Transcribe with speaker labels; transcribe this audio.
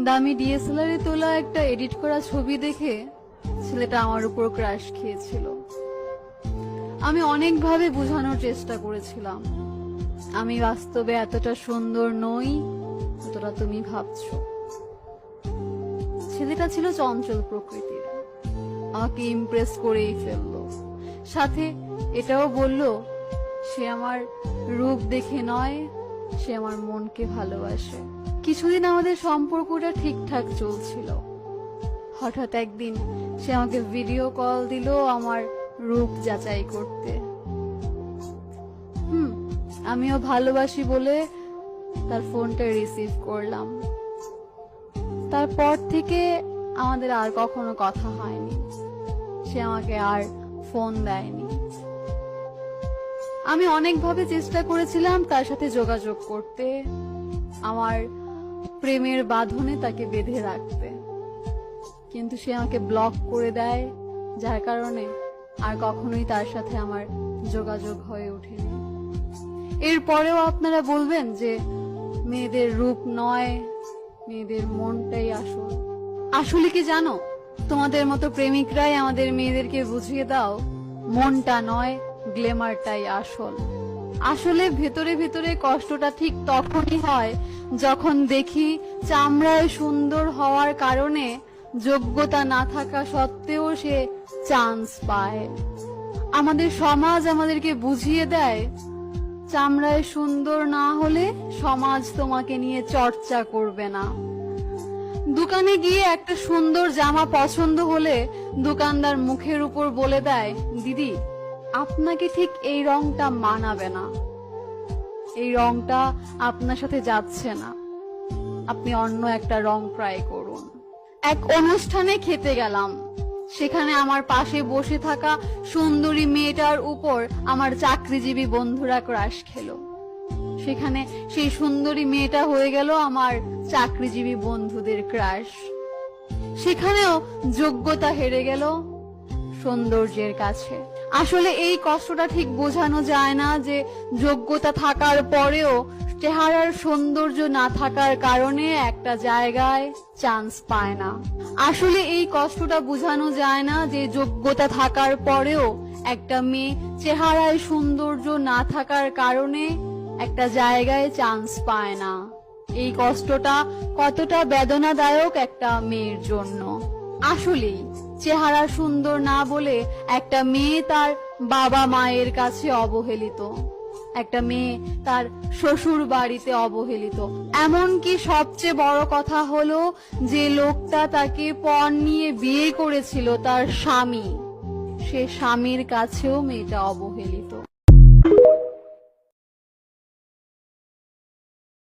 Speaker 1: দামি ডিএসএলআর এ তোলা একটা এডিট করা ছবি দেখে ছেলেটা আমার উপর ক্রাশ খেয়েছিল। আমি অনেকভাবে বোঝানোর চেষ্টা করেছিলাম আমি বাস্তবে এতটা সুন্দর নই যতটা তুমি ভাবছো। ছেলেটা ছিল চঞ্চল প্রকৃতির, আমাকে ইমপ্রেস করেই ফেললো। সাথে এটাও বলল সে আমার রূপ দেখে নয়, সে আমার মনকে ভালোবাসে। কিছুদিন আমাদের সম্পর্কটা ঠিকঠাক চলছিল। হঠাৎ একদিন সে আমাকে ভিডিও কল দিল আমার রূপ যাচাই করতে। আমিও ভালোবাসি বলে তার ফোনটা রিসিভ করলাম। তারপর থেকে আমাদের আর কখনো কথা হয়নি, সে আমাকে আর ফোন দেয়নি। আমি অনেকভাবে চেষ্টা করেছিলাম তার সাথে যোগাযোগ করতে, আমার প্রেমের বাঁধনে তাকে বেঁধে রাখতে, কিন্তু সে আমাকে ব্লক করে দেয়, যার কারণে আর কখনোই তার সাথে আমার যোগাযোগ হয়ে ওঠেনি। এরপরেও আপনারা বলবেন যে মেয়েদের রূপ নয়, মেয়েদের মনটাই আসল। আসলে কি জানো, তোমাদের মতো প্রেমিকরাই আমাদের মেয়েদেরকে বুঝিয়ে দাও মনটা নয়, গ্ল্যামারটাই আসল। আসলে ভেতরে ভেতরে কষ্টটা ঠিক তখনই হয় যখন দেখি চামড়ায় সুন্দর হওয়ার কারণে যোগ্যতা না থাকা সত্ত্বেও সে চান্স পায়। আমাদের সমাজ আমাদেরকে বুঝিয়ে দেয় চামড়ায় সুন্দর না হলে সমাজ তোমাকে নিয়ে চর্চা করবে না। দোকানে গিয়ে একটা সুন্দর জামা পছন্দ হলে দোকানদার মুখের উপর বলে দেয়, দিদি আপনাকে ঠিক এই রংটা মানাবে না, এই রংটা আপনার সাথে যাচ্ছে না, আপনি অন্য একটা রং ট্রাই করুন। এক অনুষ্ঠানে খেতে গেলাম, সেখানে আমার পাশে বসে থাকা সুন্দরী মেয়েটার উপর আমার চাকরিজীবী বন্ধুরা ক্রাশ খেলো। সেখানে সেই সুন্দরী মেয়েটা হয়ে গেল আমার চাকরিজীবী বন্ধুদের ক্রাশ। সেখানেও যোগ্যতা হেরে গেল সৌন্দর্যের কাছে। আসলে এই কষ্টটা ঠিক বোঝানো যায় না যে যোগ্যতা থাকার পরেও চেহারার সৌন্দর্য না থাকার কারণে একটা জায়গায় চান্স পায় না। আসলে এই কষ্টটা বোঝানো যায় না যে যোগ্যতা থাকার পরেও একটা মেয়ে চেহারায় সৌন্দর্য না থাকার কারণে একটা জায়গায় চান্স পায় না। এই কষ্টটা কতটা বেদনাদায়ক একটা মেয়ের জন্য। আসলেই চেহারা সুন্দর না বলে একটা মেয়ে তার বাবা মায়ের কাছে অবহেলিত, একটা মেয়ে তার শ্বশুর বাড়িতে অবহেলিত। এমনকি সবচেয়ে বড় কথা হলো যে লোকটা তাকে পণ নিয়ে বিয়ে করেছিল, তার স্বামী, সে স্বামীর কাছেও মেয়েটা অবহেলিত।